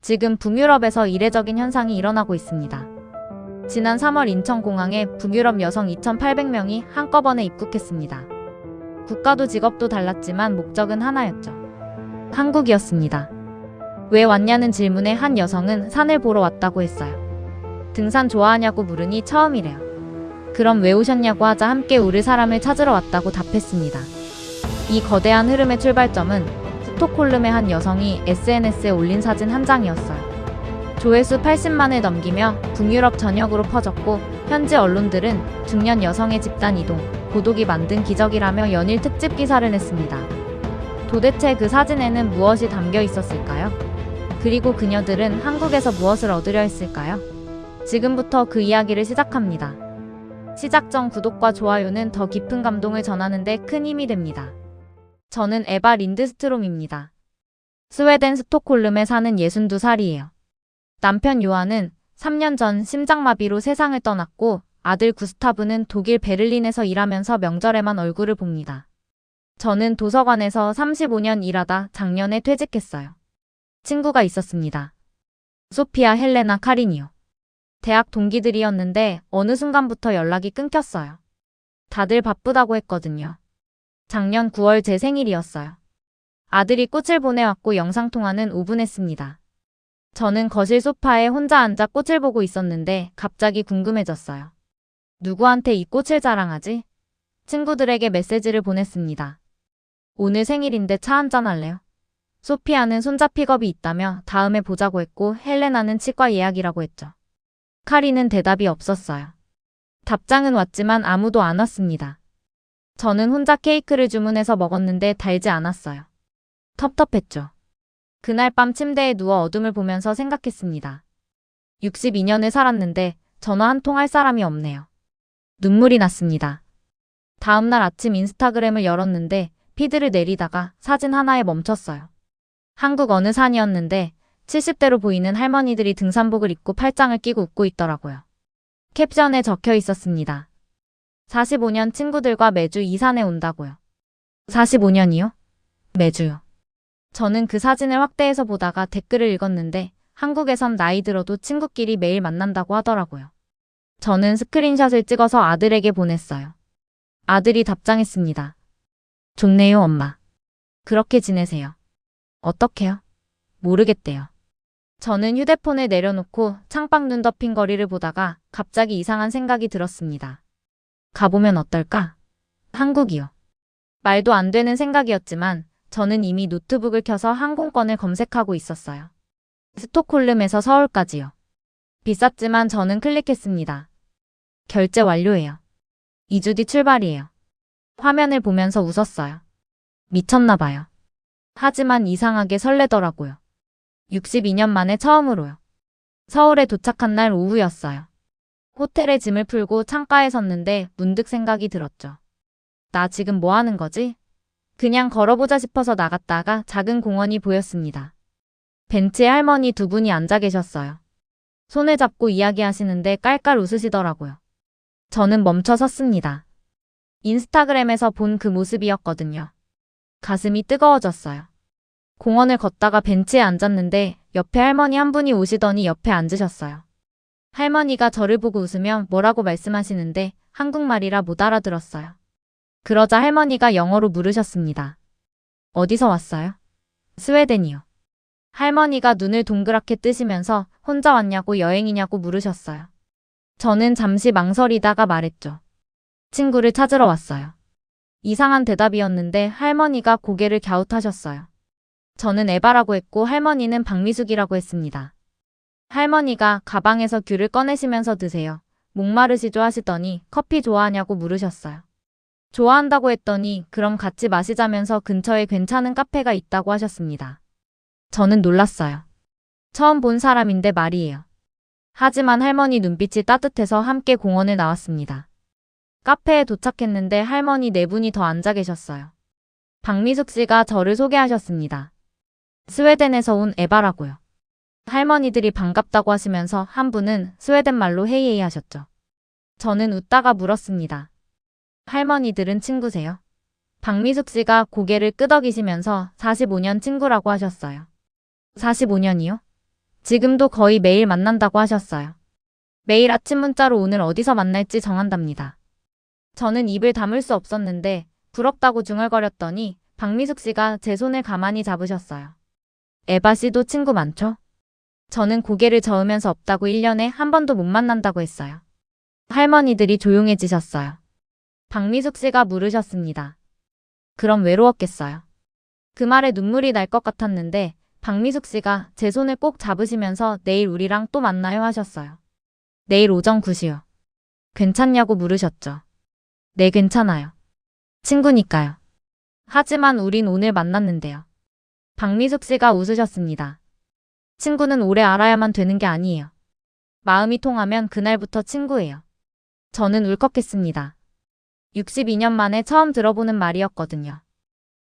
지금 북유럽에서 이례적인 현상이 일어나고 있습니다. 지난 3월 인천공항에 북유럽 여성 2,800명이 한꺼번에 입국했습니다. 국가도 직업도 달랐지만 목적은 하나였죠. 한국이었습니다. 왜 왔냐는 질문에 한 여성은 산을 보러 왔다고 했어요. 등산 좋아하냐고 물으니 처음이래요. 그럼 왜 오셨냐고 하자 함께 우리 사람을 찾으러 왔다고 답했습니다. 이 거대한 흐름의 출발점은 스톡홀름의 한 여성이 SNS에 올린 사진 한 장이었어요. 조회수 80만을 넘기며 북유럽 전역으로 퍼졌고 현지 언론들은 중년 여성의 집단 이동, 고독이 만든 기적이라며 연일 특집 기사를 냈습니다. 도대체 그 사진에는 무엇이 담겨 있었을까요? 그리고 그녀들은 한국에서 무엇을 얻으려 했을까요? 지금부터 그 이야기를 시작합니다. 시작 전 구독과 좋아요는 더 깊은 감동을 전하는 데 큰 힘이 됩니다. 저는 에바 린드스트롬입니다. 스웨덴 스톡홀름에 사는 62살이에요. 남편 요한은 3년 전 심장마비로 세상을 떠났고 아들 구스타브는 독일 베를린에서 일하면서 명절에만 얼굴을 봅니다. 저는 도서관에서 35년 일하다 작년에 퇴직했어요. 친구가 있었습니다. 소피아, 헬레나, 카린이요. 대학 동기들이었는데 어느 순간부터 연락이 끊겼어요. 다들 바쁘다고 했거든요. 작년 9월 제 생일이었어요. 아들이 꽃을 보내왔고 영상통화는 5분 했습니다. 저는 거실 소파에 혼자 앉아 꽃을 보고 있었는데 갑자기 궁금해졌어요. 누구한테 이 꽃을 자랑하지? 친구들에게 메시지를 보냈습니다. 오늘 생일인데 차 한잔 할래요? 소피아는 손자 픽업이 있다며 다음에 보자고 했고 헬레나는 치과 예약이라고 했죠. 카리는 대답이 없었어요. 답장은 왔지만 아무도 안 왔습니다. 저는 혼자 케이크를 주문해서 먹었는데 달지 않았어요. 텁텁했죠. 그날 밤 침대에 누워 어둠을 보면서 생각했습니다. 62년을 살았는데 전화 한 통 할 사람이 없네요. 눈물이 났습니다. 다음날 아침 인스타그램을 열었는데 피드를 내리다가 사진 하나에 멈췄어요. 한국 어느 산이었는데 70대로 보이는 할머니들이 등산복을 입고 팔짱을 끼고 웃고 있더라고요. 캡션에 적혀 있었습니다. 45년 친구들과 매주 이 산에 온다고요. 45년이요? 매주요. 저는 그 사진을 확대해서 보다가 댓글을 읽었는데 한국에선 나이 들어도 친구끼리 매일 만난다고 하더라고요. 저는 스크린샷을 찍어서 아들에게 보냈어요. 아들이 답장했습니다. 좋네요, 엄마. 그렇게 지내세요. 어떡해요? 모르겠대요. 저는 휴대폰을 내려놓고 창밖 눈 덮인 거리를 보다가 갑자기 이상한 생각이 들었습니다. 가보면 어떨까? 한국이요. 말도 안 되는 생각이었지만 저는 이미 노트북을 켜서 항공권을 검색하고 있었어요. 스톡홀름에서 서울까지요. 비쌌지만 저는 클릭했습니다. 결제 완료해요. 2주 뒤 출발이에요. 화면을 보면서 웃었어요. 미쳤나 봐요. 하지만 이상하게 설레더라고요. 62년 만에 처음으로요. 서울에 도착한 날 오후였어요. 호텔에 짐을 풀고 창가에 섰는데 문득 생각이 들었죠. 나 지금 뭐 하는 거지? 그냥 걸어보자 싶어서 나갔다가 작은 공원이 보였습니다. 벤치에 할머니 두 분이 앉아 계셨어요. 손을 잡고 이야기하시는데 깔깔 웃으시더라고요. 저는 멈춰 섰습니다. 인스타그램에서 본 그 모습이었거든요. 가슴이 뜨거워졌어요. 공원을 걷다가 벤치에 앉았는데 옆에 할머니 한 분이 오시더니 옆에 앉으셨어요. 할머니가 저를 보고 웃으며 뭐라고 말씀하시는데 한국말이라 못 알아들었어요. 그러자 할머니가 영어로 물으셨습니다. 어디서 왔어요? 스웨덴이요. 할머니가 눈을 동그랗게 뜨시면서 혼자 왔냐고 여행이냐고 물으셨어요. 저는 잠시 망설이다가 말했죠. 친구를 찾으러 왔어요. 이상한 대답이었는데 할머니가 고개를 갸웃하셨어요. 저는 에바라고 했고 할머니는 박미숙이라고 했습니다. 할머니가 가방에서 귤을 꺼내시면서 드세요. 목마르시죠 하시더니 커피 좋아하냐고 물으셨어요. 좋아한다고 했더니 그럼 같이 마시자면서 근처에 괜찮은 카페가 있다고 하셨습니다. 저는 놀랐어요. 처음 본 사람인데 말이에요. 하지만 할머니 눈빛이 따뜻해서 함께 공원을 나왔습니다. 카페에 도착했는데 할머니 네 분이 더 앉아 계셨어요. 박미숙 씨가 저를 소개하셨습니다. 스웨덴에서 온 에바라고요. 할머니들이 반갑다고 하시면서 한 분은 스웨덴 말로 헤이헤이 하셨죠. 저는 웃다가 물었습니다. 할머니들은 친구세요? 박미숙 씨가 고개를 끄덕이시면서 45년 친구라고 하셨어요. 45년이요? 지금도 거의 매일 만난다고 하셨어요. 매일 아침 문자로 오늘 어디서 만날지 정한답니다. 저는 입을 다물 수 없었는데 부럽다고 중얼거렸더니 박미숙 씨가 제 손을 가만히 잡으셨어요. 에바 씨도 친구 많죠? 저는 고개를 저으면서 없다고 1년에 한 번도 못 만난다고 했어요. 할머니들이 조용해지셨어요. 박미숙 씨가 물으셨습니다. 그럼 외로웠겠어요. 그 말에 눈물이 날 것 같았는데 박미숙 씨가 제 손을 꼭 잡으시면서 내일 우리랑 또 만나요 하셨어요. 내일 오전 9시요. 괜찮냐고 물으셨죠. 네, 괜찮아요. 친구니까요. 하지만 우린 오늘 만났는데요. 박미숙 씨가 웃으셨습니다. 친구는 오래 알아야만 되는 게 아니에요. 마음이 통하면 그날부터 친구예요. 저는 울컥했습니다. 62년 만에 처음 들어보는 말이었거든요.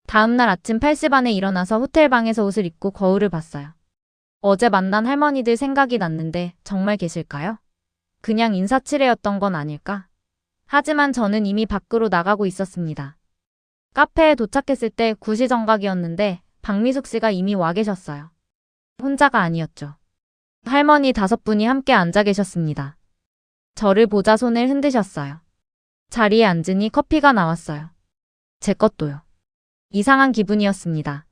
다음날 아침 8시 반에 일어나서 호텔방에서 옷을 입고 거울을 봤어요. 어제 만난 할머니들 생각이 났는데 정말 계실까요? 그냥 인사치레였던 건 아닐까? 하지만 저는 이미 밖으로 나가고 있었습니다. 카페에 도착했을 때 9시 정각이었는데 박미숙 씨가 이미 와 계셨어요. 혼자가 아니었죠. 할머니 5분이 함께 앉아 계셨습니다. 저를 보자 손을 흔드셨어요. 자리에 앉으니 커피가 나왔어요. 제 것도요. 이상한 기분이었습니다.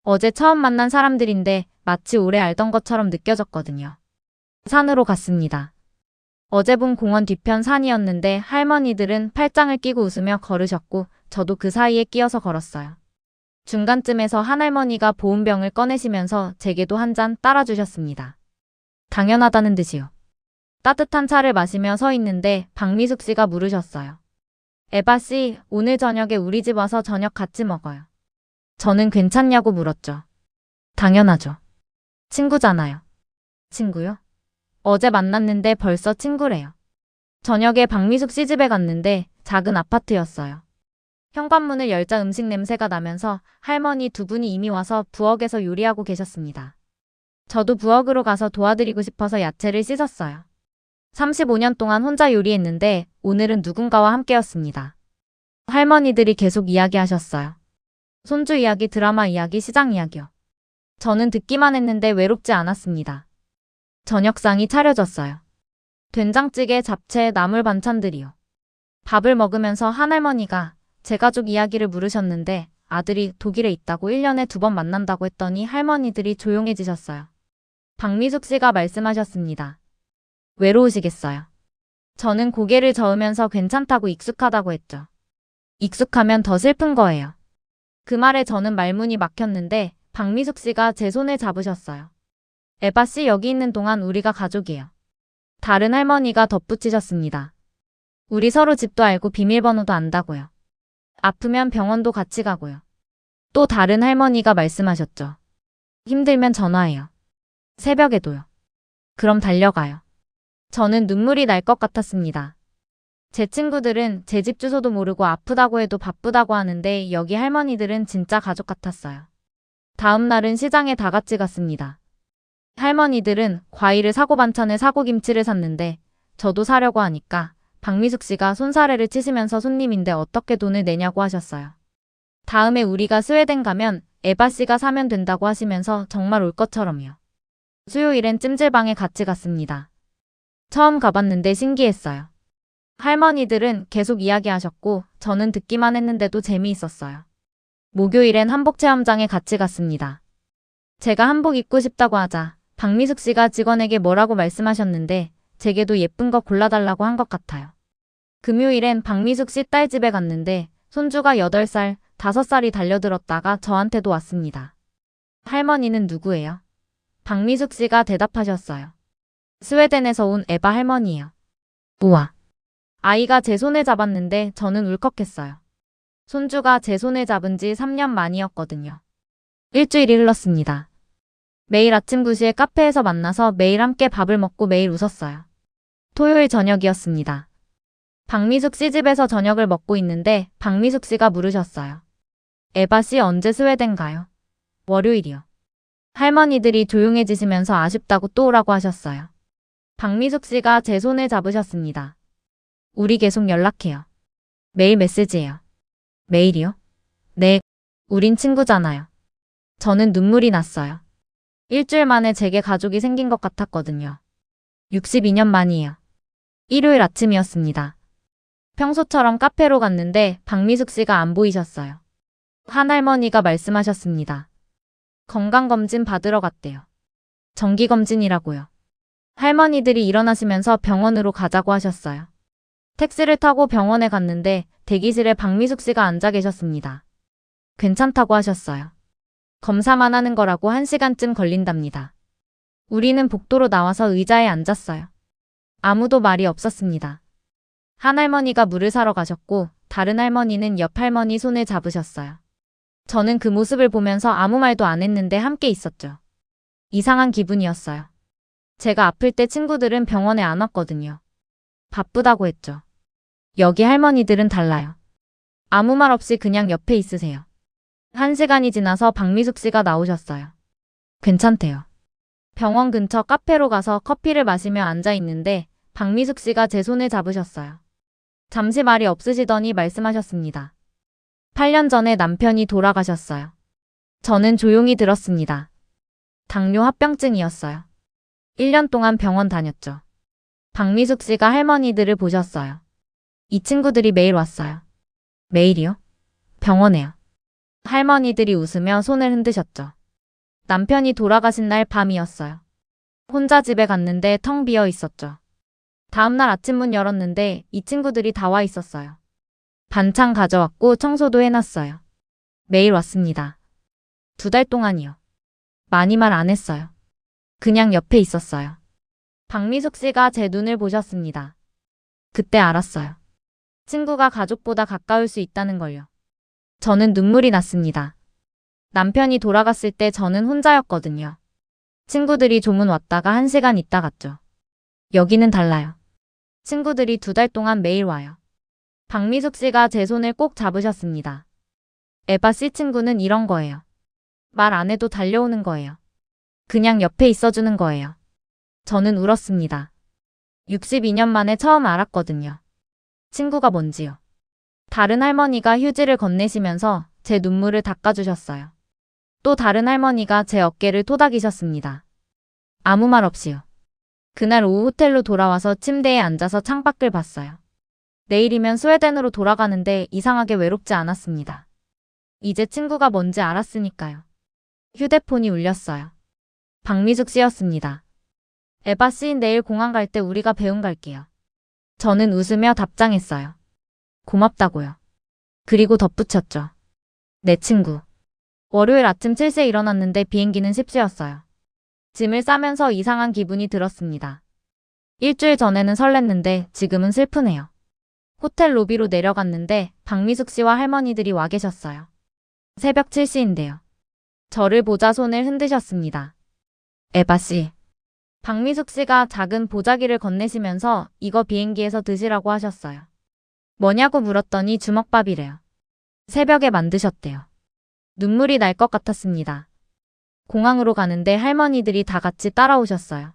어제 처음 만난 사람들인데 마치 오래 알던 것처럼 느껴졌거든요. 산으로 갔습니다. 어제 본 공원 뒤편 산이었는데 할머니들은 팔짱을 끼고 웃으며 걸으셨고 저도 그 사이에 끼어서 걸었어요. 중간쯤에서 한 할머니가 보온병을 꺼내시면서 제게도 한 잔 따라주셨습니다. 당연하다는 듯이요. 따뜻한 차를 마시며 서 있는데 박미숙 씨가 물으셨어요. 에바 씨, 오늘 저녁에 우리 집 와서 저녁 같이 먹어요. 저는 괜찮냐고 물었죠. 당연하죠. 친구잖아요. 친구요? 어제 만났는데 벌써 친구래요. 저녁에 박미숙 씨 집에 갔는데 작은 아파트였어요. 현관문을 열자 음식 냄새가 나면서 할머니 2분이 이미 와서 부엌에서 요리하고 계셨습니다. 저도 부엌으로 가서 도와드리고 싶어서 야채를 씻었어요. 35년 동안 혼자 요리했는데 오늘은 누군가와 함께였습니다. 할머니들이 계속 이야기하셨어요. 손주 이야기, 드라마 이야기, 시장 이야기요. 저는 듣기만 했는데 외롭지 않았습니다. 저녁상이 차려졌어요. 된장찌개, 잡채, 나물 반찬들이요. 밥을 먹으면서 한 할머니가 제 가족 이야기를 물으셨는데 아들이 독일에 있다고 1년에 2번 만난다고 했더니 할머니들이 조용해지셨어요. 박미숙 씨가 말씀하셨습니다. 외로우시겠어요. 저는 고개를 저으면서 괜찮다고 익숙하다고 했죠. 익숙하면 더 슬픈 거예요. 그 말에 저는 말문이 막혔는데 박미숙 씨가 제 손을 잡으셨어요. 에바 씨, 여기 있는 동안 우리가 가족이에요. 다른 할머니가 덧붙이셨습니다. 우리 서로 집도 알고 비밀번호도 안다고요. 아프면 병원도 같이 가고요. 또 다른 할머니가 말씀하셨죠. 힘들면 전화해요. 새벽에도요. 그럼 달려가요. 저는 눈물이 날 것 같았습니다. 제 친구들은 제 집 주소도 모르고 아프다고 해도 바쁘다고 하는데 여기 할머니들은 진짜 가족 같았어요. 다음 날은 시장에 다 같이 갔습니다. 할머니들은 과일을 사고 반찬을 사고 김치를 샀는데 저도 사려고 하니까 박미숙 씨가 손사래를 치시면서 손님인데 어떻게 돈을 내냐고 하셨어요. 다음에 우리가 스웨덴 가면 에바 씨가 사면 된다고 하시면서 정말 올 것처럼요. 수요일엔 찜질방에 같이 갔습니다. 처음 가봤는데 신기했어요. 할머니들은 계속 이야기하셨고 저는 듣기만 했는데도 재미있었어요. 목요일엔 한복 체험장에 같이 갔습니다. 제가 한복 입고 싶다고 하자 박미숙 씨가 직원에게 뭐라고 말씀하셨는데 제게도 예쁜 거 골라달라고 한 것 같아요. 금요일엔 박미숙 씨 딸 집에 갔는데 손주가 8살, 5살이 달려들었다가 저한테도 왔습니다. 할머니는 누구예요? 박미숙 씨가 대답하셨어요. 스웨덴에서 온 에바 할머니예요. 우와. 아이가 제 손을 잡았는데 저는 울컥했어요. 손주가 제 손을 잡은 지 3년 만이었거든요. 일주일이 흘렀습니다. 매일 아침 9시에 카페에서 만나서 매일 함께 밥을 먹고 매일 웃었어요. 토요일 저녁이었습니다. 박미숙 씨 집에서 저녁을 먹고 있는데 박미숙 씨가 물으셨어요. 에바 씨 언제 스웨덴 가요? 월요일이요. 할머니들이 조용해지시면서 아쉽다고 또 오라고 하셨어요. 박미숙 씨가 제 손을 잡으셨습니다. 우리 계속 연락해요. 매일 메시지예요. 매일이요? 네, 우린 친구잖아요. 저는 눈물이 났어요. 일주일 만에 제게 가족이 생긴 것 같았거든요. 62년 만이에요. 일요일 아침이었습니다. 평소처럼 카페로 갔는데 박미숙 씨가 안 보이셨어요. 한 할머니가 말씀하셨습니다. 건강검진 받으러 갔대요. 정기검진이라고요. 할머니들이 일어나시면서 병원으로 가자고 하셨어요. 택시를 타고 병원에 갔는데 대기실에 박미숙 씨가 앉아 계셨습니다. 괜찮다고 하셨어요. 검사만 하는 거라고 1시간쯤 걸린답니다. 우리는 복도로 나와서 의자에 앉았어요. 아무도 말이 없었습니다. 한 할머니가 물을 사러 가셨고 다른 할머니는 옆 할머니 손을 잡으셨어요. 저는 그 모습을 보면서 아무 말도 안 했는데 함께 있었죠. 이상한 기분이었어요. 제가 아플 때 친구들은 병원에 안 왔거든요. 바쁘다고 했죠. 여기 할머니들은 달라요. 아무 말 없이 그냥 옆에 있으세요. 1시간이 지나서 박미숙 씨가 나오셨어요. 괜찮대요. 병원 근처 카페로 가서 커피를 마시며 앉아 있는데 박미숙 씨가 제 손을 잡으셨어요. 잠시 말이 없으시더니 말씀하셨습니다. 8년 전에 남편이 돌아가셨어요. 저는 조용히 들었습니다. 당뇨 합병증이었어요. 1년 동안 병원 다녔죠. 박미숙 씨가 할머니들을 보셨어요. 이 친구들이 매일 왔어요. 매일이요? 병원에요. 할머니들이 웃으며 손을 흔드셨죠. 남편이 돌아가신 날 밤이었어요. 혼자 집에 갔는데 텅 비어 있었죠. 다음날 아침 문 열었는데 이 친구들이 다 와 있었어요. 반찬 가져왔고 청소도 해놨어요. 매일 왔습니다. 2달 동안이요. 많이 말 안 했어요. 그냥 옆에 있었어요. 박미숙 씨가 제 눈을 보셨습니다. 그때 알았어요. 친구가 가족보다 가까울 수 있다는 걸요. 저는 눈물이 났습니다. 남편이 돌아갔을 때 저는 혼자였거든요. 친구들이 조문 왔다가 1시간 있다 갔죠. 여기는 달라요. 친구들이 2달 동안 매일 와요. 박미숙 씨가 제 손을 꼭 잡으셨습니다. 에바 씨 친구는 이런 거예요. 말 안 해도 달려오는 거예요. 그냥 옆에 있어주는 거예요. 저는 울었습니다. 62년 만에 처음 알았거든요. 친구가 뭔지요. 다른 할머니가 휴지를 건네시면서 제 눈물을 닦아주셨어요. 또 다른 할머니가 제 어깨를 토닥이셨습니다. 아무 말 없이요. 그날 오후 호텔로 돌아와서 침대에 앉아서 창밖을 봤어요. 내일이면 스웨덴으로 돌아가는데 이상하게 외롭지 않았습니다. 이제 친구가 뭔지 알았으니까요. 휴대폰이 울렸어요. 박미숙 씨였습니다. 에바 씨, 내일 공항 갈 때 우리가 배웅 갈게요. 저는 웃으며 답장했어요. 고맙다고요. 그리고 덧붙였죠. 내 친구. 월요일 아침 7시에 일어났는데 비행기는 10시였어요. 짐을 싸면서 이상한 기분이 들었습니다. 일주일 전에는 설렜는데 지금은 슬프네요. 호텔 로비로 내려갔는데 박미숙 씨와 할머니들이 와 계셨어요. 새벽 7시인데요. 저를 보자 손을 흔드셨습니다. 에바 씨. 박미숙 씨가 작은 보자기를 건네시면서 이거 비행기에서 드시라고 하셨어요. 뭐냐고 물었더니 주먹밥이래요. 새벽에 만드셨대요. 눈물이 날 것 같았습니다. 공항으로 가는데 할머니들이 다 같이 따라오셨어요.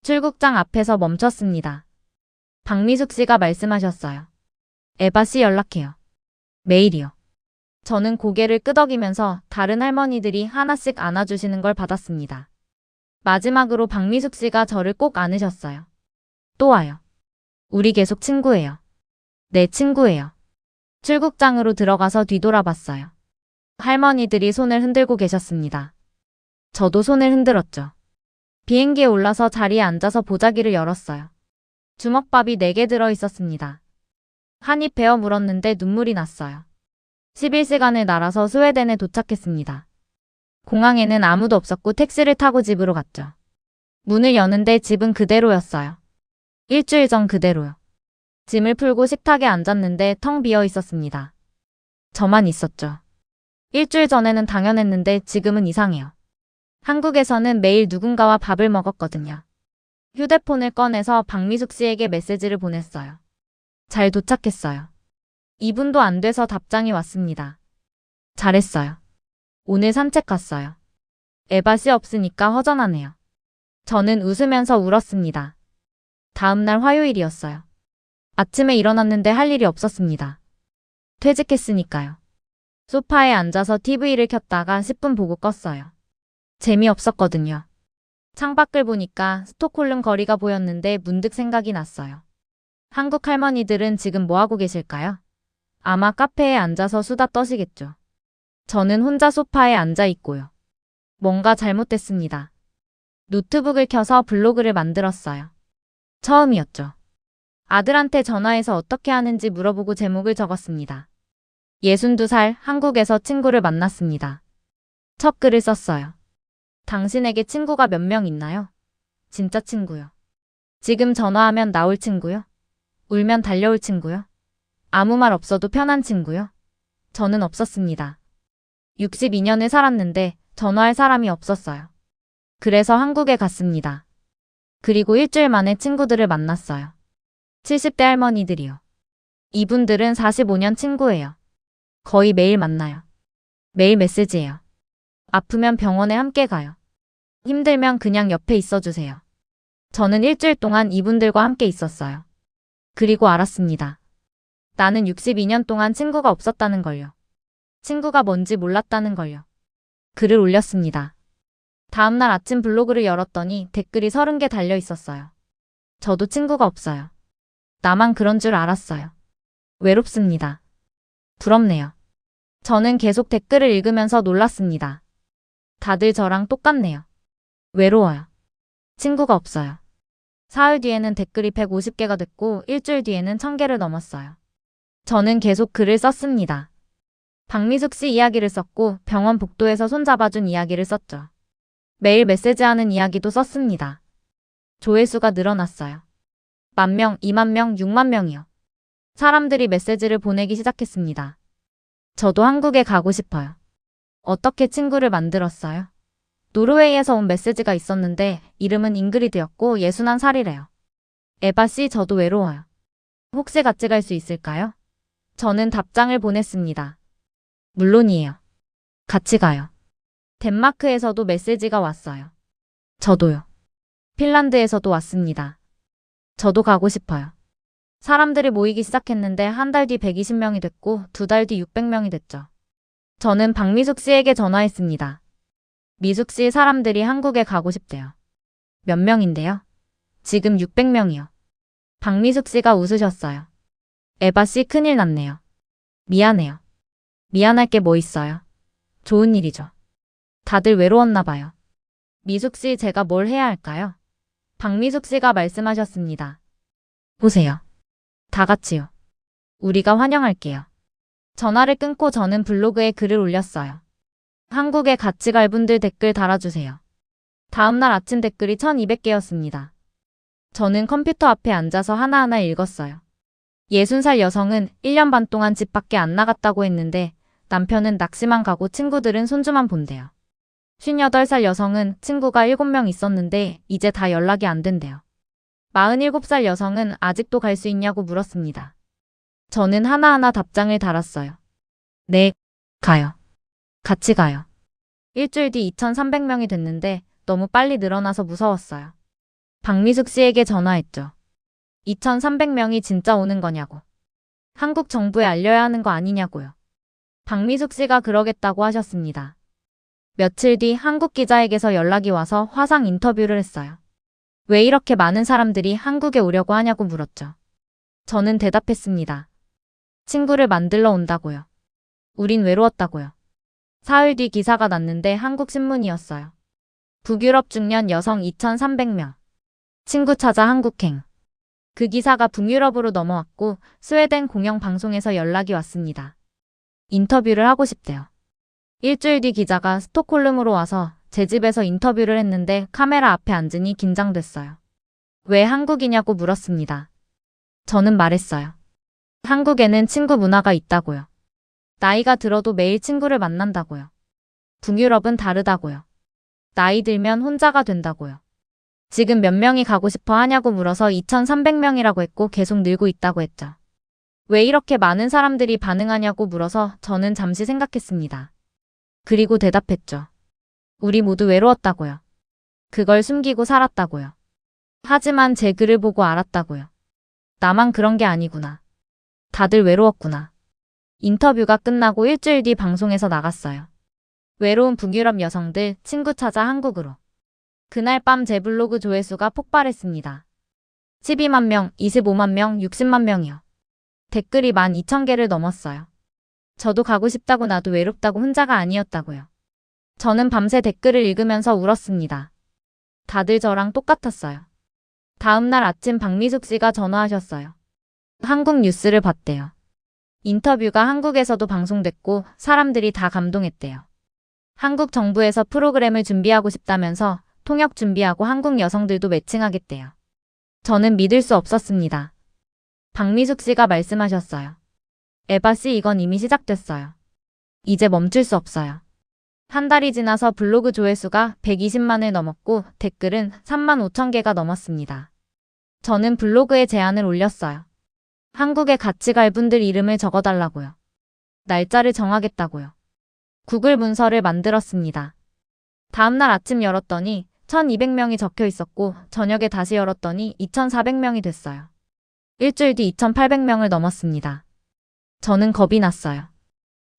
출국장 앞에서 멈췄습니다. 박미숙 씨가 말씀하셨어요. 에바 씨 연락해요. 매일이요. 저는 고개를 끄덕이면서 다른 할머니들이 하나씩 안아주시는 걸 받았습니다. 마지막으로 박미숙 씨가 저를 꼭 안으셨어요. 또 와요. 우리 계속 친구예요. 네, 친구예요. 출국장으로 들어가서 뒤돌아봤어요. 할머니들이 손을 흔들고 계셨습니다. 저도 손을 흔들었죠. 비행기에 올라서 자리에 앉아서 보자기를 열었어요. 주먹밥이 4개 들어있었습니다. 한 입 베어 물었는데 눈물이 났어요. 11시간을 날아서 스웨덴에 도착했습니다. 공항에는 아무도 없었고 택시를 타고 집으로 갔죠. 문을 여는데 집은 그대로였어요. 일주일 전 그대로요. 짐을 풀고 식탁에 앉았는데 텅 비어 있었습니다. 저만 있었죠. 일주일 전에는 당연했는데 지금은 이상해요. 한국에서는 매일 누군가와 밥을 먹었거든요. 휴대폰을 꺼내서 박미숙 씨에게 메시지를 보냈어요. 잘 도착했어요. 2분도 안 돼서 답장이 왔습니다. 잘했어요. 오늘 산책 갔어요. 에바 씨 없으니까 허전하네요. 저는 웃으면서 울었습니다. 다음날 화요일이었어요. 아침에 일어났는데 할 일이 없었습니다. 퇴직했으니까요. 소파에 앉아서 TV를 켰다가 10분 보고 껐어요. 재미없었거든요. 창밖을 보니까 스톡홀름 거리가 보였는데 문득 생각이 났어요. 한국 할머니들은 지금 뭐하고 계실까요? 아마 카페에 앉아서 수다 떠시겠죠. 저는 혼자 소파에 앉아 있고요. 뭔가 잘못됐습니다. 노트북을 켜서 블로그를 만들었어요. 처음이었죠. 아들한테 전화해서 어떻게 하는지 물어보고 제목을 적었습니다. 62살 한국에서 친구를 만났습니다. 첫 글을 썼어요. 당신에게 친구가 몇 명 있나요? 진짜 친구요. 지금 전화하면 나올 친구요? 울면 달려올 친구요? 아무 말 없어도 편한 친구요? 저는 없었습니다. 62년을 살았는데 전화할 사람이 없었어요. 그래서 한국에 갔습니다. 그리고 일주일 만에 친구들을 만났어요. 70대 할머니들이요. 이분들은 45년 친구예요. 거의 매일 만나요. 매일 메시지예요. 아프면 병원에 함께 가요. 힘들면 그냥 옆에 있어주세요. 저는 일주일 동안 이분들과 함께 있었어요. 그리고 알았습니다. 나는 62년 동안 친구가 없었다는 걸요. 친구가 뭔지 몰랐다는 걸요. 글을 올렸습니다. 다음날 아침 블로그를 열었더니 댓글이 30개 달려 있었어요. 저도 친구가 없어요. 나만 그런 줄 알았어요. 외롭습니다. 부럽네요. 저는 계속 댓글을 읽으면서 놀랐습니다. 다들 저랑 똑같네요. 외로워요. 친구가 없어요. 사흘 뒤에는 댓글이 150개가 됐고 일주일 뒤에는 1000개를 넘었어요. 저는 계속 글을 썼습니다. 박미숙 씨 이야기를 썼고 병원 복도에서 손잡아준 이야기를 썼죠. 매일 메시지하는 이야기도 썼습니다. 조회수가 늘어났어요. 10,000명, 20,000명, 60,000명이요. 사람들이 메시지를 보내기 시작했습니다. 저도 한국에 가고 싶어요. 어떻게 친구를 만들었어요? 노르웨이에서 온 메시지가 있었는데 이름은 잉그리드였고 61살이래요. 에바 씨, 저도 외로워요. 혹시 같이 갈 수 있을까요? 저는 답장을 보냈습니다. 물론이에요. 같이 가요. 덴마크에서도 메시지가 왔어요. 저도요. 핀란드에서도 왔습니다. 저도 가고 싶어요. 사람들이 모이기 시작했는데 한 달 뒤 120명이 됐고 2달 뒤 600명이 됐죠. 저는 박미숙 씨에게 전화했습니다. 미숙 씨, 사람들이 한국에 가고 싶대요. 몇 명인데요? 지금 600명이요. 박미숙 씨가 웃으셨어요. 에바 씨, 큰일 났네요. 미안해요. 미안할 게 뭐 있어요. 좋은 일이죠. 다들 외로웠나 봐요. 미숙 씨, 제가 뭘 해야 할까요? 박미숙 씨가 말씀하셨습니다. 보세요. 다 같이요. 우리가 환영할게요. 전화를 끊고 저는 블로그에 글을 올렸어요. 한국에 같이 갈 분들 댓글 달아주세요. 다음날 아침 댓글이 1200개였습니다. 저는 컴퓨터 앞에 앉아서 하나하나 읽었어요. 60살 여성은 1년 반 동안 집 밖에 안 나갔다고 했는데 남편은 낚시만 가고 친구들은 손주만 본대요. 58살 여성은 친구가 7명 있었는데 이제 다 연락이 안 된대요. 47살 여성은 아직도 갈 수 있냐고 물었습니다. 저는 하나하나 답장을 달았어요. 네, 가요. 같이 가요. 일주일 뒤 2300명이 됐는데 너무 빨리 늘어나서 무서웠어요. 박미숙 씨에게 전화했죠. 2300명이 진짜 오는 거냐고. 한국 정부에 알려야 하는 거 아니냐고요. 박미숙 씨가 그러겠다고 하셨습니다. 며칠 뒤 한국 기자에게서 연락이 와서 화상 인터뷰를 했어요. 왜 이렇게 많은 사람들이 한국에 오려고 하냐고 물었죠. 저는 대답했습니다. 친구를 만들러 온다고요. 우린 외로웠다고요. 사흘 뒤 기사가 났는데 한국 신문이었어요. 북유럽 중년 여성 2300명. 친구 찾아 한국행. 그 기사가 북유럽으로 넘어왔고 스웨덴 공영방송에서 연락이 왔습니다. 인터뷰를 하고 싶대요. 일주일 뒤 기자가 스톡홀름으로 와서 제 집에서 인터뷰를 했는데 카메라 앞에 앉으니 긴장됐어요. 왜 한국이냐고 물었습니다. 저는 말했어요. 한국에는 친구 문화가 있다고요. 나이가 들어도 매일 친구를 만난다고요. 북유럽은 다르다고요. 나이 들면 혼자가 된다고요. 지금 몇 명이 가고 싶어 하냐고 물어서 2300명이라고 했고 계속 늘고 있다고 했죠. 왜 이렇게 많은 사람들이 반응하냐고 물어서 저는 잠시 생각했습니다. 그리고 대답했죠. 우리 모두 외로웠다고요. 그걸 숨기고 살았다고요. 하지만 제 글을 보고 알았다고요. 나만 그런 게 아니구나. 다들 외로웠구나. 인터뷰가 끝나고 일주일 뒤 방송에서 나갔어요. 외로운 북유럽 여성들 친구 찾아 한국으로. 그날 밤 제 블로그 조회수가 폭발했습니다. 12만 명, 25만 명, 60만 명이요. 댓글이 12,000개를 넘었어요. 저도 가고 싶다고 나도 외롭다고 혼자가 아니었다고요. 저는 밤새 댓글을 읽으면서 울었습니다. 다들 저랑 똑같았어요. 다음날 아침 박미숙 씨가 전화하셨어요. 한국 뉴스를 봤대요. 인터뷰가 한국에서도 방송됐고 사람들이 다 감동했대요. 한국 정부에서 프로그램을 준비하고 싶다면서 통역 준비하고 한국 여성들도 매칭하겠대요. 저는 믿을 수 없었습니다. 박미숙 씨가 말씀하셨어요. 에바 씨, 이건 이미 시작됐어요. 이제 멈출 수 없어요. 한 달이 지나서 블로그 조회수가 120만을 넘었고 댓글은 3만 5천 개가 넘었습니다. 저는 블로그에 제안을 올렸어요. 한국에 같이 갈 분들 이름을 적어달라고요. 날짜를 정하겠다고요. 구글 문서를 만들었습니다. 다음날 아침 열었더니 1200명이 적혀 있었고 저녁에 다시 열었더니 2400명이 됐어요. 일주일 뒤 2800명을 넘었습니다. 저는 겁이 났어요.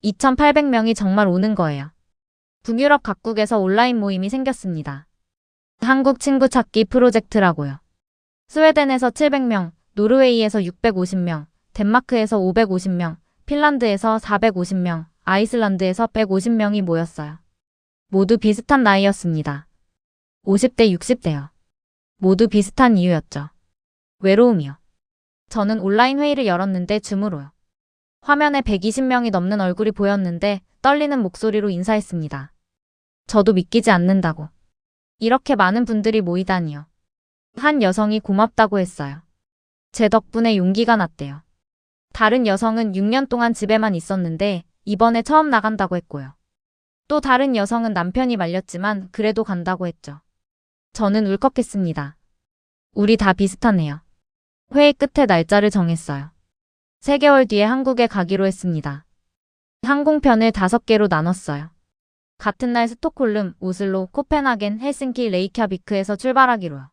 2800명이 정말 오는 거예요. 북유럽 각국에서 온라인 모임이 생겼습니다. 한국 친구 찾기 프로젝트라고요. 스웨덴에서 700명, 노르웨이에서 650명, 덴마크에서 550명, 핀란드에서 450명, 아이슬란드에서 150명이 모였어요. 모두 비슷한 나이였습니다. 50대, 60대요. 모두 비슷한 이유였죠. 외로움이요. 저는 온라인 회의를 열었는데 줌으로요. 화면에 120명이 넘는 얼굴이 보였는데 떨리는 목소리로 인사했습니다. 저도 믿기지 않는다고. 이렇게 많은 분들이 모이다니요. 한 여성이 고맙다고 했어요. 제 덕분에 용기가 났대요. 다른 여성은 6년 동안 집에만 있었는데 이번에 처음 나간다고 했고요. 또 다른 여성은 남편이 말렸지만 그래도 간다고 했죠. 저는 울컥했습니다. 우리 다 비슷하네요. 회의 끝에 날짜를 정했어요. 3개월 뒤에 한국에 가기로 했습니다. 항공편을 5개로 나눴어요. 같은 날 스톡홀름, 오슬로, 코펜하겐, 헬싱키, 레이캬비크에서 출발하기로요.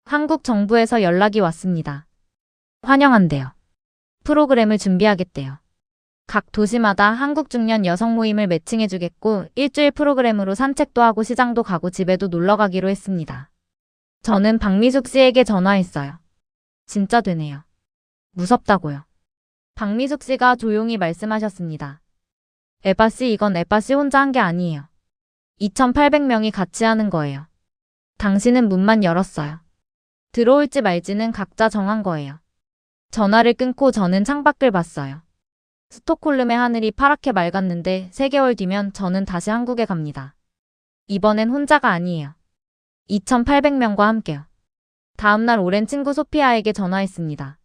한국 정부에서 연락이 왔습니다. 환영한대요. 프로그램을 준비하겠대요. 각 도시마다 한국 중년 여성 모임을 매칭해주겠고 일주일 프로그램으로 산책도 하고 시장도 가고 집에도 놀러 가기로 했습니다. 저는 박미숙 씨에게 전화했어요. 진짜 되네요. 무섭다고요. 박미숙 씨가 조용히 말씀하셨습니다. 에바 씨, 이건 에바 씨 혼자 한 게 아니에요. 2800명이 같이 하는 거예요. 당신은 문만 열었어요. 들어올지 말지는 각자 정한 거예요. 전화를 끊고 저는 창밖을 봤어요. 스톡홀름의 하늘이 파랗게 맑았는데 3개월 뒤면 저는 다시 한국에 갑니다. 이번엔 혼자가 아니에요. 2800명과 함께요. 다음날 오랜 친구 소피아에게 전화했습니다.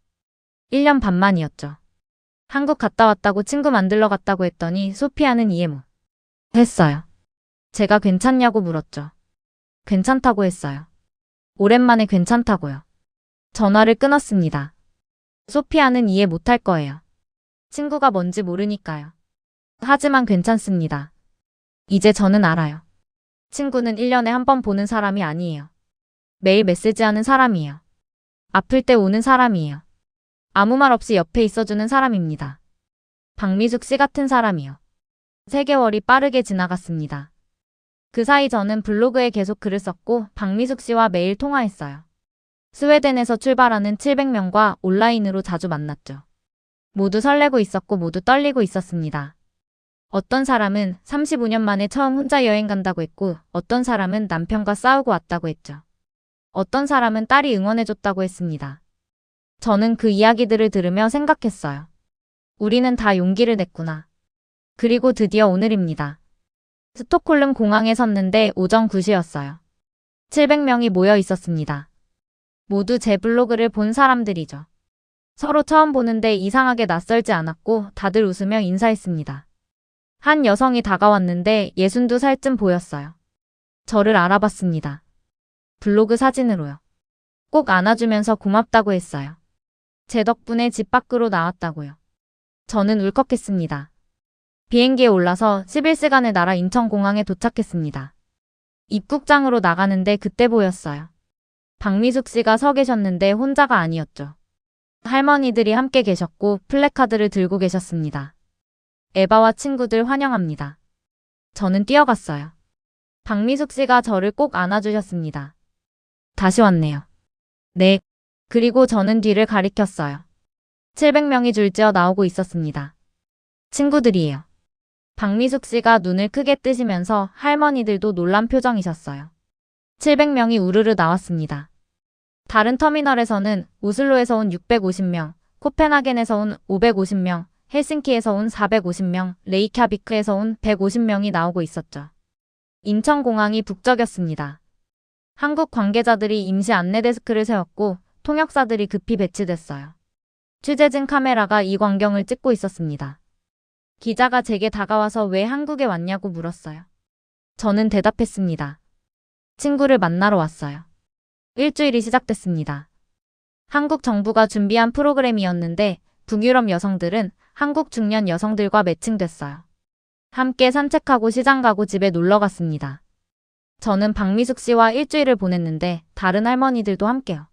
1년 반 만이었죠. 한국 갔다 왔다고 친구 만들러 갔다고 했더니 소피아는 이해 못 했어요. 제가 괜찮냐고 물었죠. 괜찮다고 했어요. 오랜만에 괜찮다고요. 전화를 끊었습니다. 소피아는 이해 못할 거예요. 친구가 뭔지 모르니까요. 하지만 괜찮습니다. 이제 저는 알아요. 친구는 1년에 한 번 보는 사람이 아니에요. 매일 메시지하는 사람이에요. 아플 때 오는 사람이에요. 아무 말 없이 옆에 있어주는 사람입니다. 박미숙 씨 같은 사람이요. 3개월이 빠르게 지나갔습니다. 그 사이 저는 블로그에 계속 글을 썼고 박미숙 씨와 매일 통화했어요. 스웨덴에서 출발하는 700명과 온라인으로 자주 만났죠. 모두 설레고 있었고 모두 떨리고 있었습니다. 어떤 사람은 35년 만에 처음 혼자 여행 간다고 했고 어떤 사람은 남편과 싸우고 왔다고 했죠. 어떤 사람은 딸이 응원해줬다고 했습니다. 저는 그 이야기들을 들으며 생각했어요. 우리는 다 용기를 냈구나. 그리고 드디어 오늘입니다. 스톡홀름 공항에 섰는데 오전 9시였어요. 700명이 모여 있었습니다. 모두 제 블로그를 본 사람들이죠. 서로 처음 보는데 이상하게 낯설지 않았고 다들 웃으며 인사했습니다. 한 여성이 다가왔는데 62살쯤 보였어요. 저를 알아봤습니다. 블로그 사진으로요. 꼭 안아주면서 고맙다고 했어요. 제 덕분에 집 밖으로 나왔다고요. 저는 울컥했습니다. 비행기에 올라서 11시간을 날아 인천공항에 도착했습니다. 입국장으로 나가는데 그때 보였어요. 박미숙 씨가 서 계셨는데 혼자가 아니었죠. 할머니들이 함께 계셨고 플래카드를 들고 계셨습니다. 에바와 친구들 환영합니다. 저는 뛰어갔어요. 박미숙 씨가 저를 꼭 안아주셨습니다. 다시 왔네요. 네. 그리고 저는 뒤를 가리켰어요. 700명이 줄지어 나오고 있었습니다. 친구들이에요. 박미숙 씨가 눈을 크게 뜨시면서 할머니들도 놀란 표정이셨어요. 700명이 우르르 나왔습니다. 다른 터미널에서는 오슬로에서 온 650명, 코펜하겐에서 온 550명, 헬싱키에서 온 450명, 레이캬비크에서 온 150명이 나오고 있었죠. 인천공항이 북적였습니다. 한국 관계자들이 임시 안내 데스크를 세웠고 통역사들이 급히 배치됐어요. 취재진 카메라가 이 광경을 찍고 있었습니다. 기자가 제게 다가와서 왜 한국에 왔냐고 물었어요. 저는 대답했습니다. 친구를 만나러 왔어요. 일주일이 시작됐습니다. 한국 정부가 준비한 프로그램이었는데 북유럽 여성들은 한국 중년 여성들과 매칭됐어요. 함께 산책하고 시장 가고 집에 놀러 갔습니다. 저는 박미숙 씨와 일주일을 보냈는데 다른 할머니들도 함께요.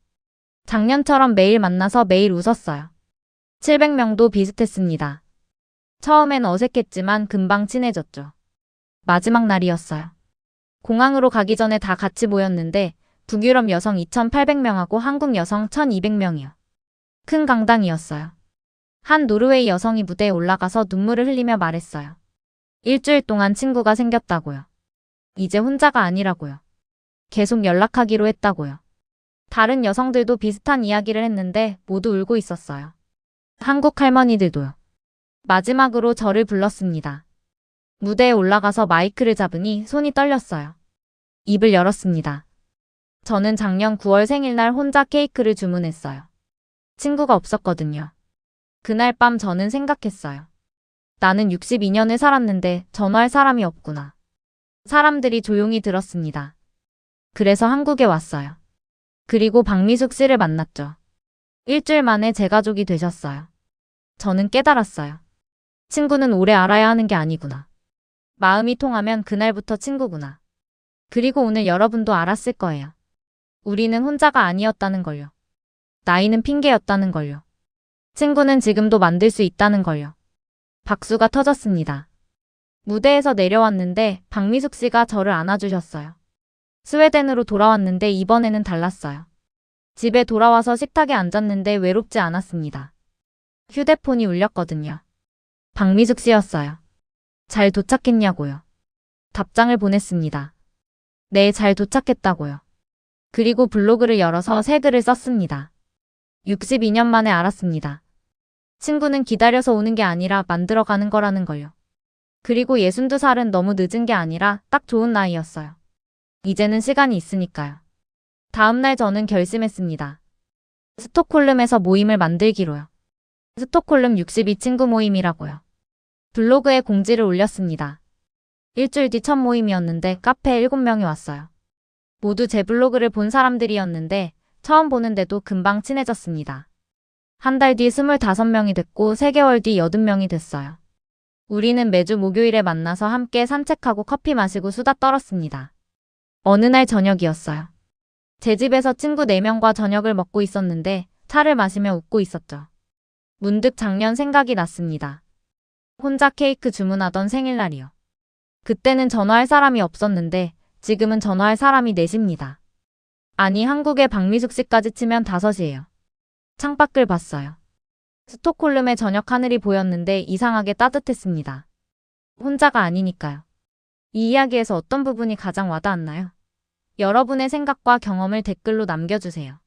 작년처럼 매일 만나서 매일 웃었어요. 700명도 비슷했습니다. 처음엔 어색했지만 금방 친해졌죠. 마지막 날이었어요. 공항으로 가기 전에 다 같이 모였는데 북유럽 여성 2,800명하고 한국 여성 1,200명이요. 큰 강당이었어요. 한 노르웨이 여성이 무대에 올라가서 눈물을 흘리며 말했어요. 일주일 동안 친구가 생겼다고요. 이제 혼자가 아니라고요. 계속 연락하기로 했다고요. 다른 여성들도 비슷한 이야기를 했는데 모두 울고 있었어요. 한국 할머니들도요. 마지막으로 저를 불렀습니다. 무대에 올라가서 마이크를 잡으니 손이 떨렸어요. 입을 열었습니다. 저는 작년 9월 생일날 혼자 케이크를 주문했어요. 친구가 없었거든요. 그날 밤 저는 생각했어요. 나는 62년을 살았는데 전화할 사람이 없구나. 사람들이 조용히 들었습니다. 그래서 한국에 왔어요. 그리고 박미숙 씨를 만났죠. 일주일 만에 제 가족이 되셨어요. 저는 깨달았어요. 친구는 오래 알아야 하는 게 아니구나. 마음이 통하면 그날부터 친구구나. 그리고 오늘 여러분도 알았을 거예요. 우리는 혼자가 아니었다는 걸요. 나이는 핑계였다는 걸요. 친구는 지금도 만들 수 있다는 걸요. 박수가 터졌습니다. 무대에서 내려왔는데 박미숙 씨가 저를 안아주셨어요. 스웨덴으로 돌아왔는데 이번에는 달랐어요. 집에 돌아와서 식탁에 앉았는데 외롭지 않았습니다. 휴대폰이 울렸거든요. 박미숙 씨였어요. 잘 도착했냐고요. 답장을 보냈습니다. 네, 잘 도착했다고요. 그리고 블로그를 열어서 새 글을 썼습니다. 62년 만에 알았습니다. 친구는 기다려서 오는 게 아니라 만들어가는 거라는 걸요. 그리고 62살은 너무 늦은 게 아니라 딱 좋은 나이였어요. 이제는 시간이 있으니까요. 다음날 저는 결심했습니다. 스톡홀름에서 모임을 만들기로요. 스톡홀름 62 친구 모임이라고요. 블로그에 공지를 올렸습니다. 일주일 뒤 첫 모임이었는데 카페에 7명이 왔어요. 모두 제 블로그를 본 사람들이었는데 처음 보는데도 금방 친해졌습니다. 한 달 뒤 25명이 됐고 3개월 뒤 80명이 됐어요. 우리는 매주 목요일에 만나서 함께 산책하고 커피 마시고 수다 떨었습니다. 어느 날 저녁이었어요. 제 집에서 친구 4명과 저녁을 먹고 있었는데 차를 마시며 웃고 있었죠. 문득 작년 생각이 났습니다. 혼자 케이크 주문하던 생일날이요. 그때는 전화할 사람이 없었는데 지금은 전화할 사람이 넷입니다. 아니, 한국의 박미숙 씨까지 치면 5이에요. 창밖을 봤어요. 스톡홀름의 저녁 하늘이 보였는데 이상하게 따뜻했습니다. 혼자가 아니니까요. 이 이야기에서 어떤 부분이 가장 와닿았나요? 여러분의 생각과 경험을 댓글로 남겨주세요.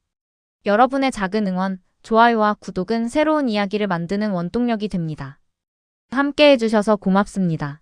여러분의 작은 응원, 좋아요와 구독은 새로운 이야기를 만드는 원동력이 됩니다. 함께 해주셔서 고맙습니다.